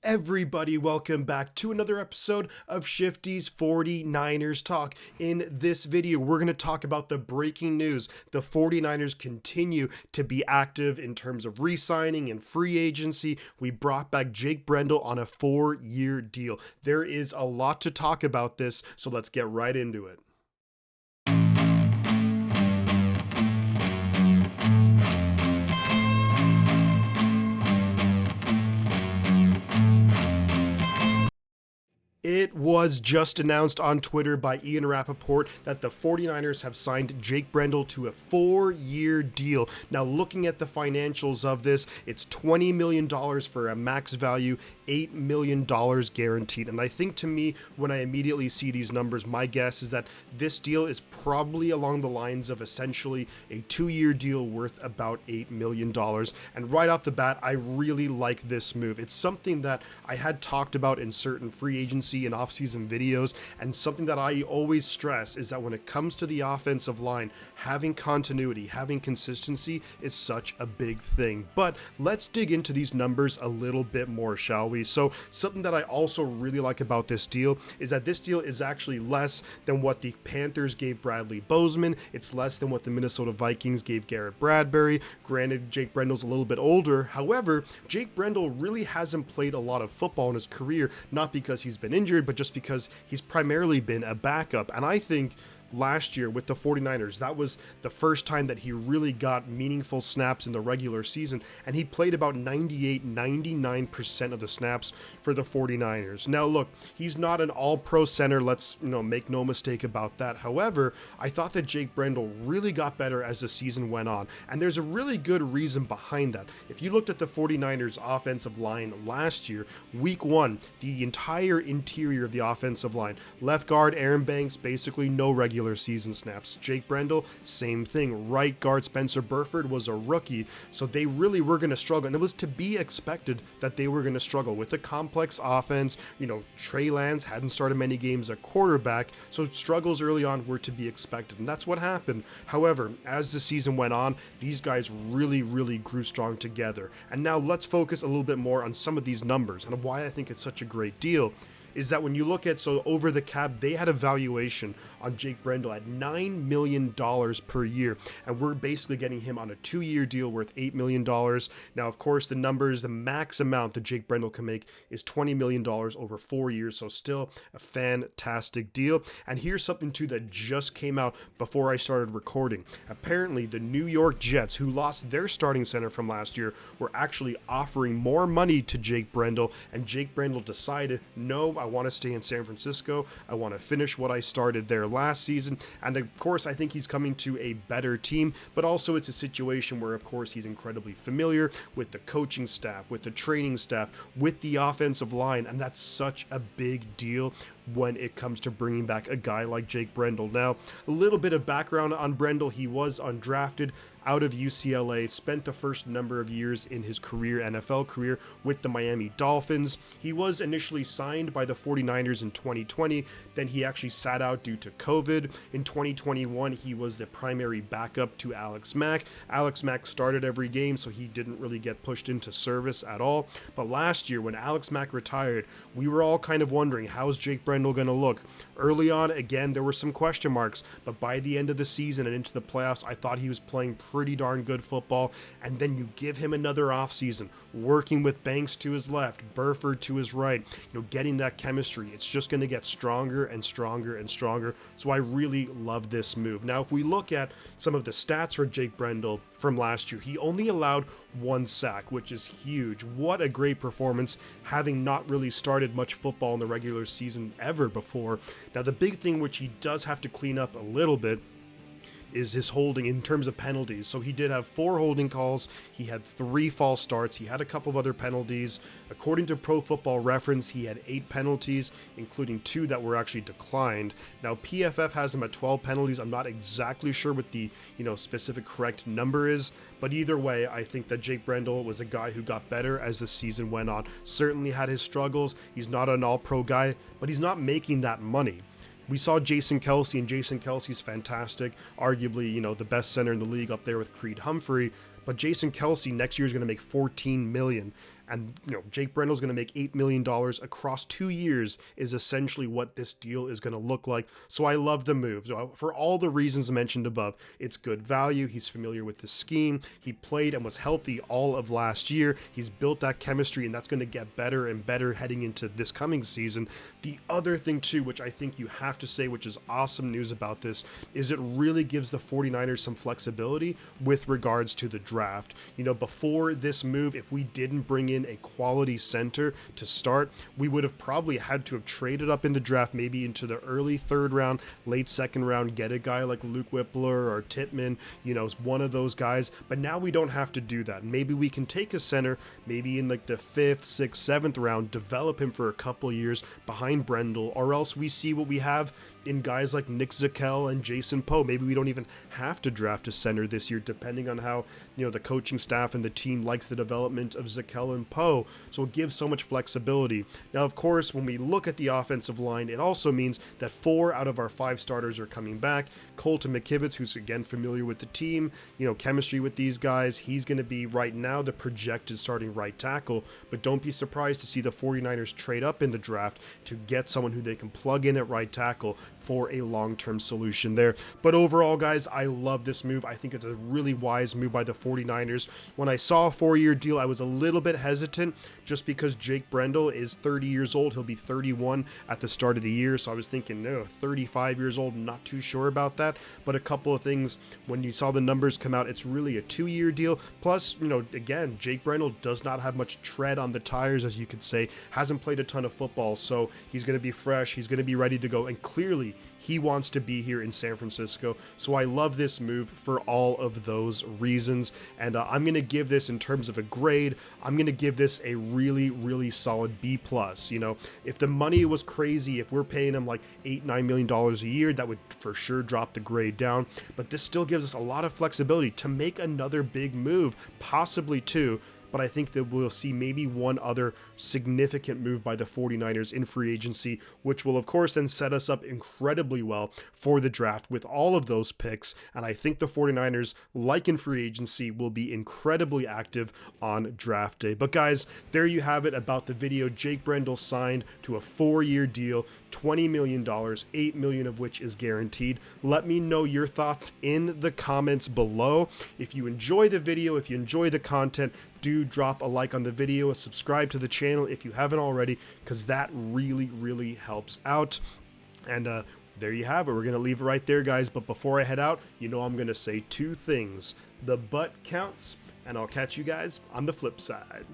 Everybody, welcome back to another episode of Shifty's 49ers Talk. In this video, we're going to talk about the breaking news. The 49ers continue to be active in terms of re-signing and free agency. We brought back Jake Brendel on a 4-year deal. There is a lot to talk about this, so let's get right into it. It was just announced on Twitter by Ian Rappaport that the 49ers have signed Jake Brendel to a 4-year deal. Now, looking at the financials of this, it's $20 million for a max value, $8 million guaranteed. And I think, to me, when I immediately see these numbers, my guess is that this deal is probably along the lines of essentially a 2-year deal worth about $8 million. And right off the bat, I really like this move. It's something that I had talked about in certain free agency and off-season videos, and something that I always stress is that when it comes to the offensive line, having continuity, having consistency is such a big thing. But let's dig into these numbers a little bit more, shall we? So something that I also really like about this deal is that this deal is actually less than what the Panthers gave Bradley Bozeman. It's less than what the Minnesota Vikings gave Garrett Bradbury. Granted, Jake Brendel's a little bit older. However, Jake Brendel really hasn't played a lot of football in his career, not because he's been injured, but just because he's primarily been a backup. And I think last year with the 49ers, that was the first time that he really got meaningful snaps in the regular season, and he played about 99% of the snaps for the 49ers. Now look, he's not an all-pro center, let's make no mistake about that. However, I thought that Jake Brendel really got better as the season went on, and there's a really good reason behind that. If you looked at the 49ers offensive line last year, week 1, the entire interior of the offensive line, left guard Aaron Banks, basically no regular season snaps. Jake Brendel, same thing. Right guard Spencer Burford was a rookie, so they really were going to struggle, and it was to be expected that they were going to struggle with a complex offense. Trey Lance hadn't started many games at quarterback, so struggles early on were to be expected, and that's what happened. However, as the season went on, these guys really grew strong together. And now let's focus a little bit more on some of these numbers and why I think it's such a great deal. Is that when you look at, over the cap, they had a valuation on Jake Brendel at $9 million per year, and we're basically getting him on a 2-year deal worth $8 million. Now, of course, the max amount that Jake Brendel can make is $20 million over 4 years, so still a fantastic deal. And here's something, too, that just came out before I started recording. Apparently, the New York Jets, who lost their starting center from last year, were actually offering more money to Jake Brendel, and Jake Brendel decided, no, I want to stay in San Francisco. I want to finish what I started there last season. And of course, I think he's coming to a better team, but also it's a situation where, of course, he's incredibly familiar with the coaching staff, with the training staff, with the offensive line. And that's such a big deal when it comes to bringing back a guy like Jake Brendel. Now, a little bit of background on Brendel. He was undrafted out of UCLA, spent the first number of years in his NFL career with the Miami Dolphins. He was initially signed by the 49ers in 2020, then he actually sat out due to COVID. In 2021, he was the primary backup to Alex Mack. Alex Mack started every game, so he didn't really get pushed into service at all. But last year, when Alex Mack retired, we were all kind of wondering, how's Jake Brendel going to look? Early on, again, there were some question marks, but by the end of the season and into the playoffs, I thought he was playing pretty darn good football. And then you give him another offseason, working with Banks to his left, Burford to his right, getting that chemistry. It's just going to get stronger and stronger and stronger. So I really love this move. Now, if we look at some of the stats for Jake Brendel from last year, he only allowed 1 sack, which is huge. What a great performance, having not really started much football in the regular season ever before. Now, the big thing which he does have to clean up a little bit is his holding in terms of penalties. So he did have 4 holding calls, he had 3 false starts, he had a couple of other penalties. According to Pro Football Reference, he had 8 penalties, including 2 that were actually declined. Now, PFF has him at 12 penalties. I'm not exactly sure what the specific correct number is, but either way, I think that Jake Brendel was a guy who got better as the season went on. Certainly had his struggles. He's not an all-pro guy, but he's not making that money. We saw Jason Kelce, and Jason Kelce's fantastic, arguably, the best center in the league up there with Creed Humphrey. But Jason Kelce next year is going to make $14 million. And, Jake Brendel's going to make $8 million across 2 years is essentially what this deal is going to look like. So I love the move. So for all the reasons mentioned above, it's good value. He's familiar with the scheme. He played and was healthy all of last year. He's built that chemistry, and that's going to get better and better heading into this coming season. The other thing too, which I think you have to say, which is awesome news about this, is it really gives the 49ers some flexibility with regards to the draft. Before this move, if we didn't bring in a quality center to start, we would have probably had to have traded up in the draft, maybe into the early 3rd round, late 2nd round, get a guy like Luke Whippler or Tittman, one of those guys. But now we don't have to do that. Maybe we can take a center, maybe in like the 5th, 6th, 7th round, develop him for a couple years behind Brendel, or else we see what we have in guys like Nick Zakelj and Jason Poe. Maybe we don't even have to draft a center this year, depending on how the coaching staff and the team likes the development of Zakelj and Poe. So it gives so much flexibility. Now, of course, when we look at the offensive line, it also means that 4 out of our 5 starters are coming back. Colton McKivitz, who's again familiar with the team, chemistry with these guys, he's going to be right now the projected starting right tackle. But don't be surprised to see the 49ers trade up in the draft to get someone who they can plug in at right tackle for a long-term solution there. But overall, guys, I love this move. I think it's a really wise move by the 49ers. When I saw a 4-year deal, I was a little bit hesitant just because Jake Brendel is 30 years old. He'll be 31 at the start of the year. So I was thinking, no, 35 years old, not too sure about that. But a couple of things, when you saw the numbers come out, it's really a 2-year deal. Plus, again, Jake Brendel does not have much tread on the tires, as you could say, hasn't played a ton of football. So he's going to be fresh. He's going to be ready to go. And clearly, he wants to be here in San Francisco. So I love this move for all of those reasons. And I'm going to give this, in terms of a grade, I'm going to give this a really, really solid B+. If the money was crazy, if we're paying him like $8-9 million a year, that would for sure drop the grade down. But this still gives us a lot of flexibility to make another big move, possibly two. But I think that we'll see maybe one other significant move by the 49ers in free agency, which will, of course, then set us up incredibly well for the draft with all of those picks. And I think the 49ers, like in free agency, will be incredibly active on draft day. But guys, there you have it about the video. Jake Brendel signed to a 4-year deal, $20 million, $8 million of which is guaranteed. Let me know your thoughts in the comments below. If you enjoy the video, if you enjoy the content, do drop a like on the video, subscribe to the channel if you haven't already, because that really, really helps out. And there you have it. We're going to leave it right there, guys. But before I head out, I'm going to say 2 things. The butt counts, and I'll catch you guys on the flip side.